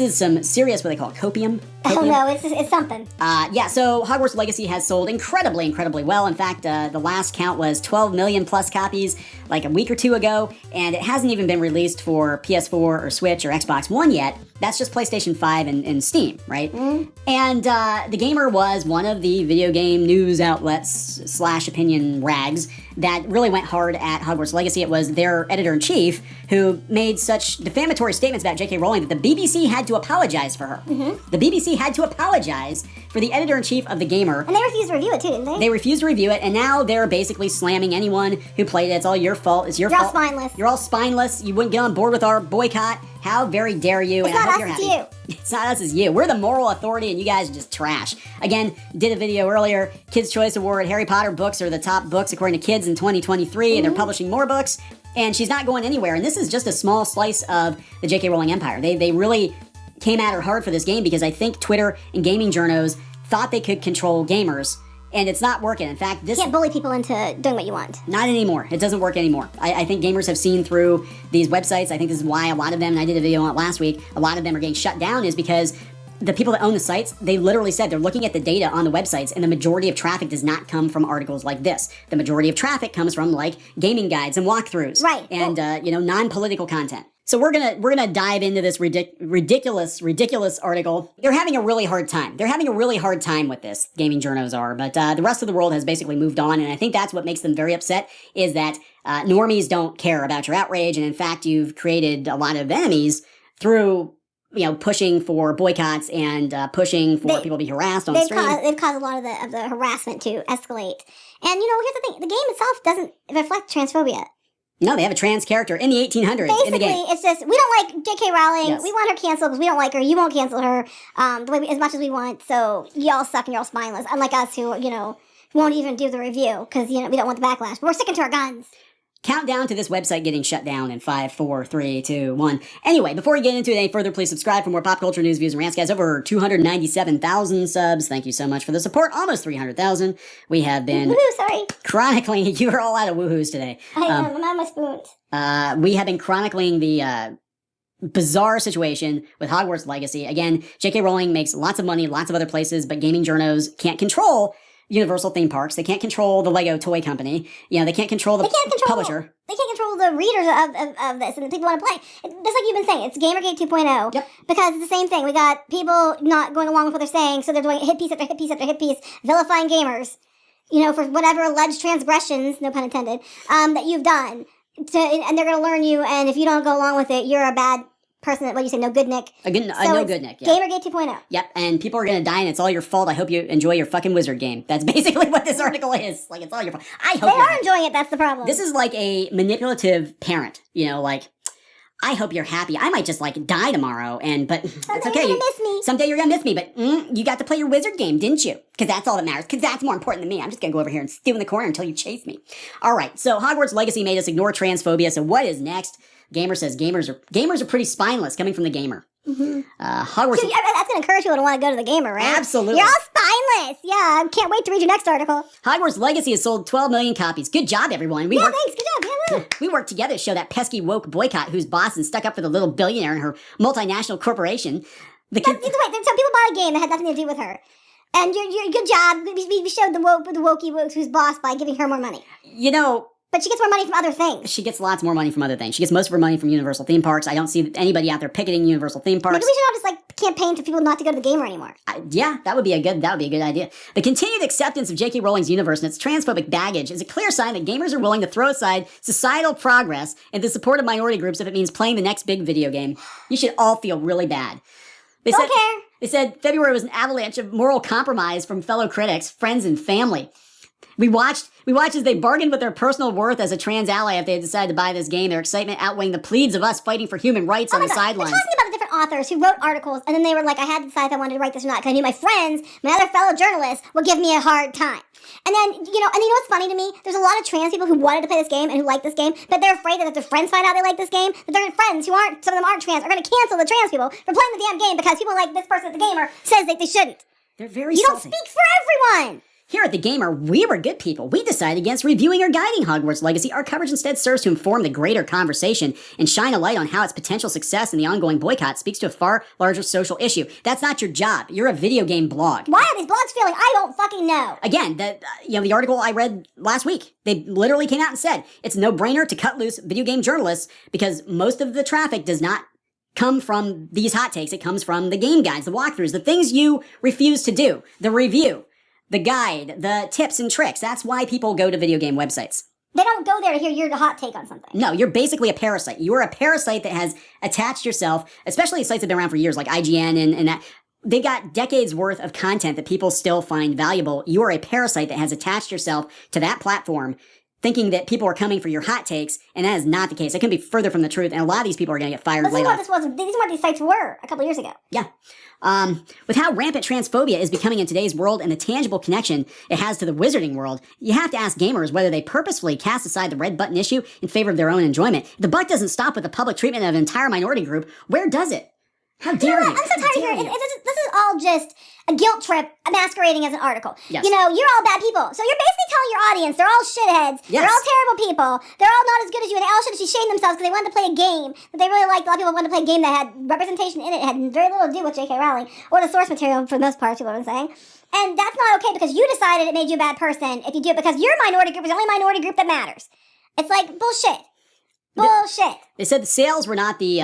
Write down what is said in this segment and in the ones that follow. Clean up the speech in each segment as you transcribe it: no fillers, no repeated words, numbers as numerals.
This is some serious, what they call it, copium? Oh no, it's something. Yeah, so Hogwarts Legacy has sold incredibly well. In fact, the last count was 12 million plus copies like a week or two ago, and it hasn't even been released for PS4 or Switch or Xbox One yet. That's just PlayStation 5 and Steam, right? Mm-hmm. And The Gamer was one of the video game news outlets / opinion rags that really went hard at Hogwarts Legacy. It was their editor-in-chief who made such defamatory statements about J.K. Rowling that the BBC had to apologize for her. Mm-hmm. The BBC had to apologize for the editor-in-chief of The Gamer. And they refused to review it too, didn't they? They refused to review it, and now they're basically slamming anyone who played it. It's all your fault. It's your fault. You're all spineless. You're all spineless. You wouldn't get on board with our boycott. How very dare you? It's not us, it's you. It's not us, it's you. We're the moral authority, and you guys are just trash. Again, did a video earlier. Kids' Choice Award. Harry Potter books are the top books according to kids in 2023, and they're publishing more books. And she's not going anywhere. And this is just a small slice of the J.K. Rowling empire. They really came at her hard for this game because I think Twitter and gaming journos thought they could control gamers. And it's not working. In fact, this... You can't bully people into doing what you want. Not anymore. It doesn't work anymore. I think gamers have seen through these websites. I think this is why a lot of them, and I did a video on it last week, a lot of them are getting shut down is because the people that own the sites, they literally said they're looking at the data on the websites, and the majority of traffic does not come from articles like this. The majority of traffic comes from, like, gaming guides and walkthroughs. Right. And, non-political content. So we're gonna dive into this ridiculous article. They're having a really hard time. They're having a really hard time with this, gaming journos are, but the rest of the world has basically moved on, and I think that's what makes them very upset, is that normies don't care about your outrage, and in fact, you've created a lot of enemies through, pushing for boycotts and pushing for people to be harassed on the stream. They've caused a lot of the harassment to escalate. And, here's the thing. The game itself doesn't reflect transphobia. No, they have a trans character in the 1800s Basically, in the game. It's just, we don't like J.K. Rowling. Yes. We want her canceled because we don't like her. You won't cancel her as much as we want. So y'all suck and you're all spineless. Unlike us who, won't even do the review because, we don't want the backlash. But we're sticking to our guns. Countdown to this website getting shut down in 5, 4, 3, 2, 1. Anyway, before we get into it any further, please subscribe for more pop culture news, views, and rants. Guys, over 297,000 subs. Thank you so much for the support. Almost 300,000. We have been chronicling. You are all out of woohoos today. I'm out of my spoons. We have been chronicling the bizarre situation with Hogwarts Legacy. Again, J.K. Rowling makes lots of money, lots of other places, but gaming journos can't control Universal theme parks. They can't control the Lego toy company. They can't control the publisher. They can't control the readers of this and the people want to play. Just like you've been saying, it's Gamergate 2.0. Yep. Because it's the same thing. We got people not going along with what they're saying, so they're doing hit piece after hit piece after hit piece, vilifying gamers, for whatever alleged transgressions, no pun intended, that you've done. And they're going to learn you, and if you don't go along with it, you're a bad person, what you say, no good Nick. No good Nick, yeah. Gamergate 2.0. Yep, and people are gonna die, and it's all your fault. I hope you enjoy your fucking wizard game. That's basically what this article is. Like, it's all your fault. I hope they are enjoying it, that's the problem. This is like a manipulative parent, I hope you're happy. I might just, die tomorrow, but it's okay. You're gonna miss me. Someday you're gonna miss me, but you got to play your wizard game, didn't you? Because that's all that matters, because that's more important than me. I'm just gonna go over here and stew in the corner until you chase me. All right, so Hogwarts Legacy made us ignore transphobia, so what is next? Gamer says gamers are pretty spineless, coming from the Gamer. Mm-hmm. Hogwarts. That's going to encourage people to want to go to the Gamer, right? Absolutely. You're all spineless. Yeah, I can't wait to read your next article. Hogwarts Legacy has sold 12 million copies. Good job, everyone. Thanks. Good job. Yeah. We worked together to show that pesky woke boycott whose boss is stuck up for the little billionaire and her multinational corporation. Wait, some people bought a game that had nothing to do with her. And you're good job. We showed the wokey wokes who's boss by giving her more money. But she gets more money from other things. She gets lots more money from other things. She gets most of her money from Universal theme parks. I don't see anybody out there picketing Universal theme parks. Maybe we should all just campaign for people not to go to the Gamer anymore. Yeah, that would be a good idea. The continued acceptance of J.K. Rowling's universe and its transphobic baggage is a clear sign that gamers are willing to throw aside societal progress and the support of minority groups if it means playing the next big video game. You should all feel really bad. Don't care. They said February was an avalanche of moral compromise from fellow critics, friends, and family. We watched as they bargained with their personal worth as a trans ally if they had decided to buy this game, their excitement outweighing the pleads of us fighting for human rights on the sidelines. They're talking about the different authors who wrote articles, and then they were like, I had to decide if I wanted to write this or not, because I knew my friends, my other fellow journalists, would give me a hard time. And then, you know what's funny to me? There's a lot of trans people who wanted to play this game and who like this game, but they're afraid that if their friends find out they like this game, that their friends some of them aren't trans, are going to cancel the trans people for playing the damn game because people like this person at the Gamer says that they shouldn't. They're very You salty. don't speak for everyone! Here at The Gamer, we were good people. We decided against reviewing or guiding Hogwarts Legacy. Our coverage instead serves to inform the greater conversation and shine a light on how its potential success in the ongoing boycott speaks to a far larger social issue. That's not your job. You're a video game blog. Why are these blogs failing? I don't fucking know. Again, the article I read last week, they literally came out and said it's a no-brainer to cut loose video game journalists because most of the traffic does not come from these hot takes. It comes from the game guides, the walkthroughs, the things you refuse to do, the review, the guide, the tips and tricks. That's why people go to video game websites. They don't go there to hear your hot take on something. No, you're basically a parasite. You're a parasite that has attached yourself, especially sites that have been around for years, like IGN and that. They've got decades worth of content that people still find valuable. You are a parasite that has attached yourself to that platform, thinking that people are coming for your hot takes, and that is not the case. It couldn't be further from the truth, and a lot of these people are going to get fired later. This is what these sites were a couple years ago. Yeah. With how rampant transphobia is becoming in today's world and the tangible connection it has to the wizarding world, you have to ask gamers whether they purposefully cast aside the red button issue in favor of their own enjoyment. If the buck doesn't stop with the public treatment of an entire minority group, where does it? How dare you? I'm so tired of hearing this is all just a guilt trip masquerading as an article. Yes. You know, you're all bad people. So you're basically telling your audience they're all shitheads. Yes. They're all terrible people. They're all not as good as you, and they all should shame themselves because they wanted to play a game that they really liked. A lot of people wanted to play a game that had representation in it. It had very little to do with J.K. Rowling or the source material for the most part, you know what I'm saying? And that's not okay because you decided it made you a bad person if you do it because your minority group is the only minority group that matters. It's like bullshit. Bullshit. They said the sales were not the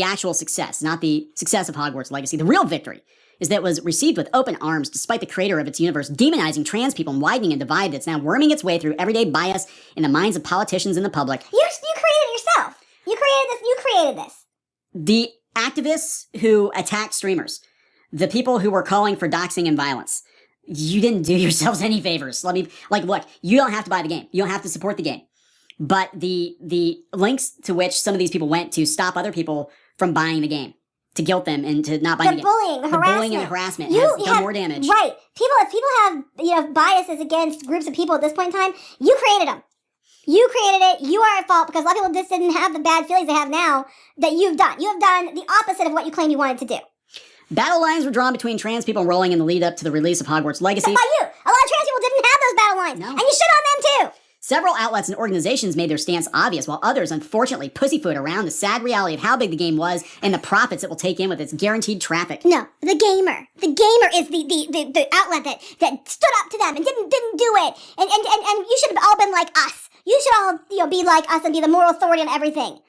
actual success, not the success of Hogwarts Legacy. The real victory is that it was received with open arms despite the creator of its universe demonizing trans people and widening a divide that's now worming its way through everyday bias in the minds of politicians and the public. You created it yourself. You created this. The activists who attacked streamers, the people who were calling for doxing and violence, you didn't do yourselves any favors. Look, you don't have to buy the game. You don't have to support the game. But the links to which some of these people went to stop other people from buying the game, to guilt them and to not buy the game. The bullying and the harassment has done more damage. Right. If people have biases against groups of people at this point in time, you created them. You created it. You are at fault because a lot of people just didn't have the bad feelings they have now that you've done. You have done the opposite of what you claimed you wanted to do. Battle lines were drawn between trans people enrolling in the lead up to the release of Hogwarts Legacy. Except by you. A lot of trans people didn't have those battle lines. No. And you shit on them too. Several outlets and organizations made their stance obvious, while others unfortunately pussyfoot around the sad reality of how big the game was and the profits it will take in with its guaranteed traffic. No, the gamer. The gamer is the outlet that stood up to them and didn't do it. And you should have all been like us. You should all be like us and be the moral authority on everything.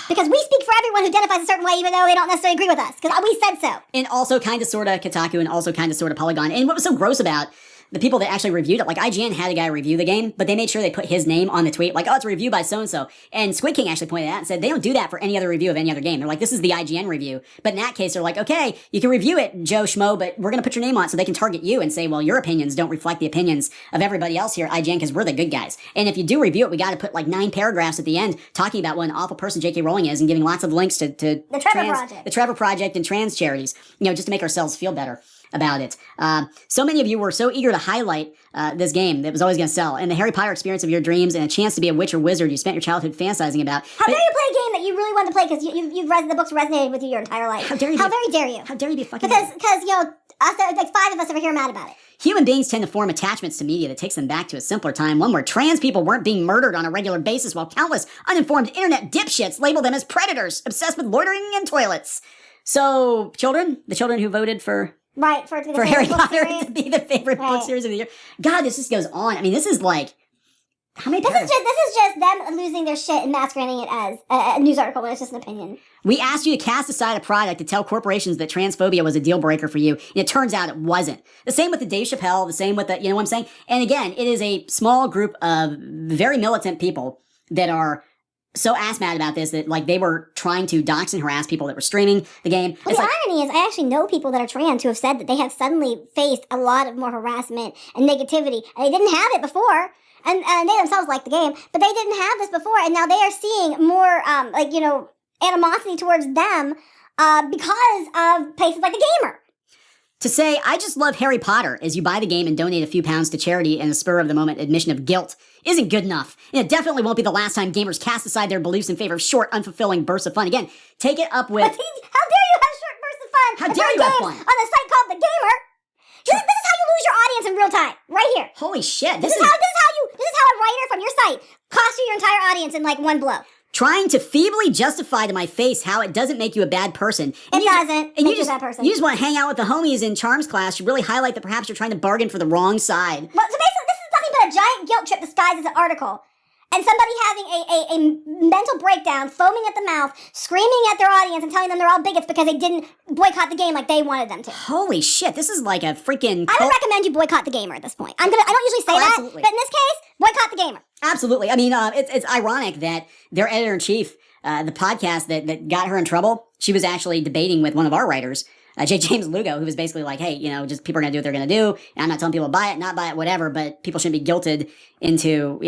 Because we speak for everyone who identifies a certain way, even though they don't necessarily agree with us. Because we said so. And also kind of sort of Kotaku and also kind of sort of Polygon. And what was so gross about the people that actually reviewed it, like IGN had a guy review the game, but they made sure they put his name on the tweet, like, oh, it's a review by so-and-so. And Squid King actually pointed out and said they don't do that for any other review of any other game. They're like, this is the IGN review. But in that case, they're like, okay, you can review it, Joe Schmo, but we're going to put your name on it so they can target you and say, well, your opinions don't reflect the opinions of everybody else here at IGN because we're the good guys. And if you do review it, we got to put like 9 paragraphs at the end talking about what an awful person J.K. Rowling is and giving lots of links to the Trevor Project and trans charities, just to make ourselves feel better about it. So many of you were so eager to highlight this game that was always going to sell, and the Harry Potter experience of your dreams and a chance to be a witch or wizard you spent your childhood fantasizing about. How dare you play a game that you really wanted to play because you've read the books resonated with you your entire life? How dare you? How very dare you? How dare you be fucking Because us, like 5 of us over here are mad about it. Human beings tend to form attachments to media that takes them back to a simpler time, one where trans people weren't being murdered on a regular basis while countless uninformed internet dipshits label them as predators obsessed with loitering in toilets. So, the children who voted for Harry Potter to be the favorite book series of the year. God, this just goes on. I mean, this is like, how many This is just them losing their shit and masquerading it as a news article when it's just an opinion. We asked you to cast aside a product to tell corporations that transphobia was a deal breaker for you, and it turns out it wasn't. The same with the Dave Chappelle, the same with the, you know what I'm saying? And again, it is a small group of very militant people that are so ass mad about this that like they were trying to dox and harass people that were streaming the game. Well, the irony is I actually know people that are trans who have said that they have suddenly faced a lot of more harassment and negativity, and they didn't have it before. And they themselves like the game, but they didn't have this before, and now they are seeing more, animosity towards them because of places like the Gamer. To say, I just love Harry Potter as you buy the game and donate a few pounds to charity and a spur-of-the-moment admission of guilt isn't good enough. And it definitely won't be the last time gamers cast aside their beliefs in favor of short, unfulfilling bursts of fun. Again, take it up with... How dare you have short bursts of fun? How dare you have fun? On a site called The Gamer? This is how you lose your audience in real time, right here. Holy shit! This is how a writer from your site costs you your entire audience in like one blow. Trying to feebly justify to my face how it doesn't make you a bad person. It doesn't make you a bad person. You just want to hang out with the homies in Charms class to really highlight that perhaps you're trying to bargain for the wrong side. Well, so basically, this is nothing but a giant guilt trip disguised as an article. And somebody having a mental breakdown, foaming at the mouth, screaming at their audience and telling them they're all bigots because they didn't boycott the game like they wanted them to. Holy shit, this is like a freaking... I would recommend you boycott the gamer at this point. I don't usually say that, absolutely. but in this case, boycott the gamer. Absolutely. I mean, it's ironic that their editor-in-chief, the podcast that got her in trouble, she was actually debating with one of our writers, J. James Lugo, who was basically like, hey, just people are going to do what they're going to do, and I'm not telling people to buy it, not buy it, whatever, but people shouldn't be guilted into,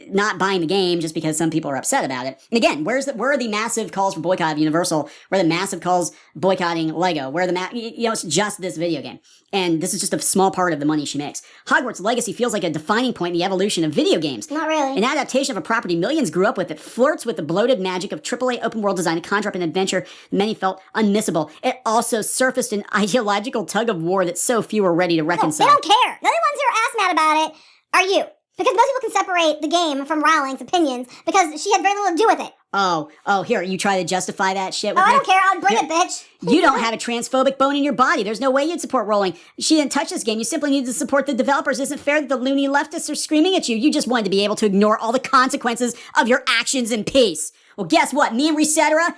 not buying the game just because some people are upset about it. And again, where are the massive calls for boycott of Universal? Where are the massive calls boycotting Lego? Where are the it's just this video game. And this is just a small part of the money she makes. Hogwarts Legacy feels like a defining point in the evolution of video games. Not really. An adaptation of a property millions grew up with that flirts with the bloated magic of AAA open world design to conjure up an adventure many felt unmissable. It also surfaced an ideological tug of war that so few are ready to reconcile. No, they don't care. The only ones who are ass mad about it are you. Because most people can separate the game from Rowling's opinions because she had very little to do with it. Oh, here, you try to justify that shit with me? I don't care, I'll bring it, bitch. You don't have a transphobic bone in your body. There's no way you'd support Rowling. She didn't touch this game. You simply need to support the developers. It isn't fair that the loony leftists are screaming at you. You just wanted to be able to ignore all the consequences of your actions in peace. Well, guess what? Me and Resetera,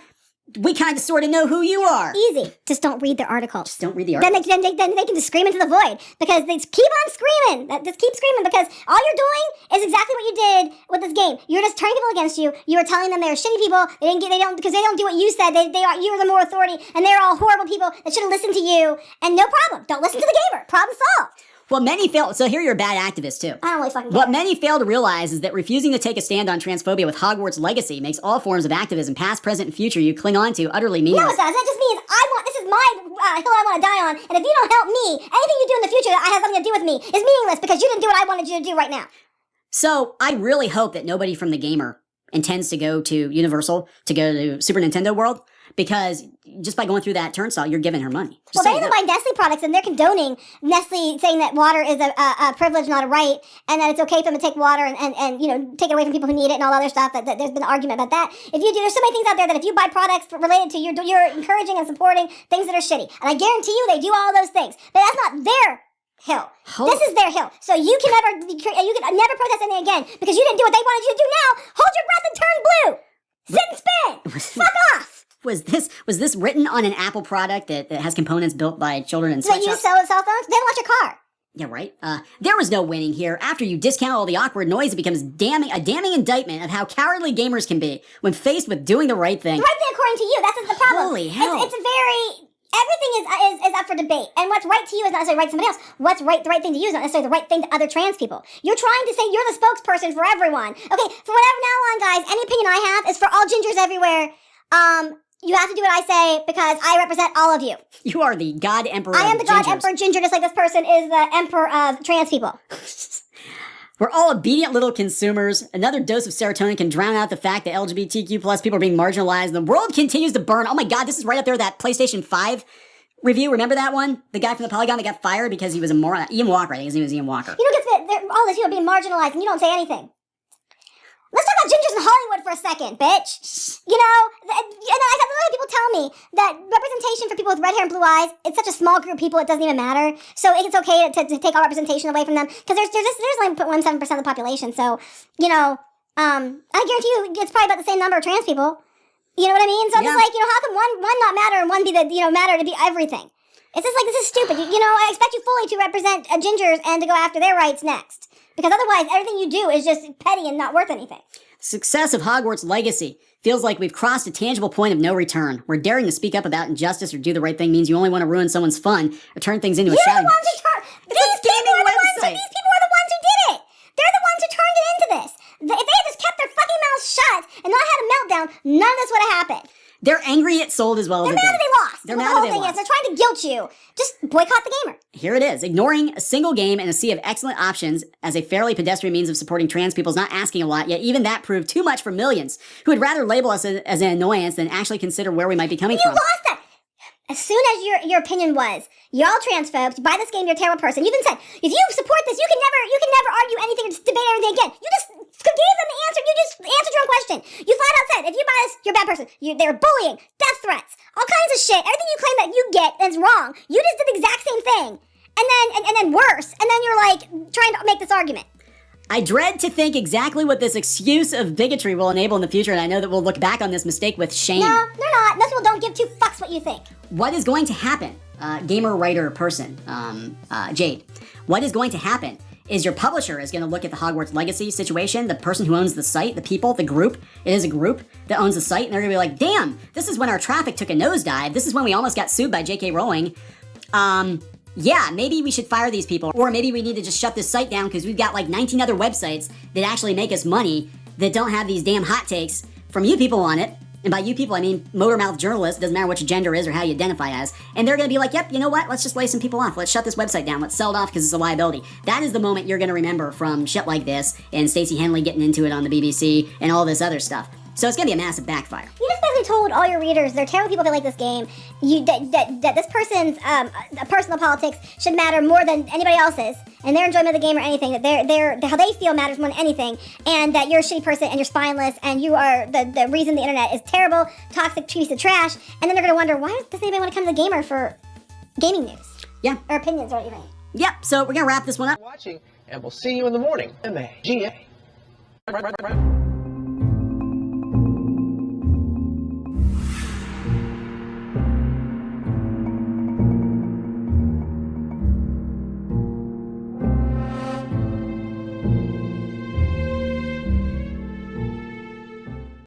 we kind of sort of know who you are. Easy. Just don't read their article. Just don't read the article. Then they can just scream into the void because they just keep on screaming. Just keep screaming because all you're doing is exactly what you did with this game. You're just turning people against you. You were telling them they're shitty people. Because they don't do what you said. You were the more authority, and they're all horrible people that should have listened to you. And no problem. Don't listen to the gamer. Problem solved. What many fail, so here you're a bad activist too. I don't really fucking care. What many fail to realize is that refusing to take a stand on transphobia with Hogwarts Legacy makes all forms of activism, past, present, and future, you cling on to utterly meaningless. No, it doesn't. It just means this is my hill I want to die on, and if you don't help me, anything you do in the future that has something to do with me is meaningless because you didn't do what I wanted you to do right now. So I really hope that nobody from the gamer intends to go to Universal, to go to Super Nintendo World, because just by going through that turnstile, you're giving her money. Well, they even buy Nestle products, and they're condoning Nestle saying that water is a privilege, not a right, and that it's okay for them to take water and take it away from people who need it and all other stuff. That there's been an argument about that. There's so many things out there that if you buy products related to you're encouraging and supporting things that are shitty. And I guarantee you they do all those things, but that's not their hill. This is their hill. So you can never protest anything again because you didn't do what they wanted you to do now. Hold your breath and turn blue. Sit and spin. Fuck off. Was this written on an Apple product that has components built by children and sweatshops? So you sell cell phones? They don't watch your car. Yeah, right. There was no winning here. After you discount all the awkward noise, it becomes a damning indictment of how cowardly gamers can be when faced with doing the right thing. The right thing according to you. That's the problem. Holy hell. Everything is up for debate. And what's right to you is not necessarily right to somebody else. What's the right thing to you is not necessarily the right thing to other trans people. You're trying to say you're the spokesperson for everyone. Okay, from whatever now on, guys, any opinion I have is for all gingers everywhere. You have to do what I say because I represent all of you. You are the God Emperor I am the God gingers. Emperor Ginger, just like this person is the Emperor of trans people. We're all obedient little consumers. Another dose of serotonin can drown out the fact that LGBTQ plus people are being marginalized. The world continues to burn. Oh my God, this is right up there with that PlayStation 5 review. Remember that one? The guy from the Polygon that got fired because he was a moron. Ian Walker, I think his name was Ian Walker. All these people are being marginalized and you don't say anything. Let's talk about gingers in Hollywood for a second, bitch. And I've had people tell me that representation for people with red hair and blue eyes, it's such a small group of people, it doesn't even matter. So it's okay to take all representation away from them. Because there's only 0.17% of the population. So, I guarantee you it's probably about the same number of trans people. You know what I mean? So I'm just like, how can one not matter and one be matter to be everything? It's just like, this is stupid. I expect you fully to represent gingers and to go after their rights next. Because otherwise, everything you do is just petty and not worth anything. Success of Hogwarts Legacy feels like we've crossed a tangible point of no return, where daring to speak up about injustice or do the right thing means you only want to ruin someone's fun or turn things into a shouting. These people are the ones who did it. They're the ones who turned it into this. If they had just kept their fucking mouths shut and not had a meltdown, none of this would have happened. They're angry it sold as well as it did. They're mad that they lost. They're mad that they lost. They're trying to guilt you. Just boycott the gamer. Here it is. Ignoring a single game and a sea of excellent options as a fairly pedestrian means of supporting trans people is not asking a lot, yet even that proved too much for millions who would rather label us as an annoyance than actually consider where we might be coming from. You lost that. as soon as your opinion was, you're all transphobes, you buy this game, you're a terrible person. You even said, if you support this, you can never argue anything or just debate anything again. You just gave them the answer. You just answered your own question. You flat out said, if you buy this, you're a bad person. They were bullying, death threats, all kinds of shit. Everything you claim that you get is wrong. You just did the exact same thing. And then worse. And then you're like trying to make this argument. I dread to think exactly what this excuse of bigotry will enable in the future, and I know that we'll look back on this mistake with shame. No, they're not. Most people don't give two fucks what you think. What is going to happen, gamer, writer, person, Jade? What is going to happen is your publisher is going to look at the Hogwarts Legacy situation, the person who owns the site, the people, the group. It is a group that owns the site, and they're going to be like, damn, this is when our traffic took a nosedive. This is when we almost got sued by J.K. Rowling. Yeah, maybe we should fire these people, or maybe we need to just shut this site down because we've got like 19 other websites that actually make us money that don't have these damn hot takes from you people on it. And by you people, I mean motor-mouth journalists, doesn't matter what your gender is or how you identify as. And they're going to be like, yep, you know what? Let's just lay some people off. Let's shut this website down. Let's sell it off because it's a liability. That is the moment you're going to remember from shit like this and Stacey Henley getting into it on the BBC and all this other stuff. So it's going to be a massive backfire. You just basically told all your readers they're terrible people if they like this game. That this person's personal politics should matter more than anybody else's, and their enjoyment of the game or anything. That how they feel matters more than anything, and that you're a shitty person and you're spineless, and you are the reason the internet is terrible, toxic piece of trash. And then they're gonna wonder why does anybody want to come to the gamer for gaming news? Yeah, or opinions or anything. Yep. So we're gonna wrap this one up. Watching, and we'll see you in the morning. MAGA.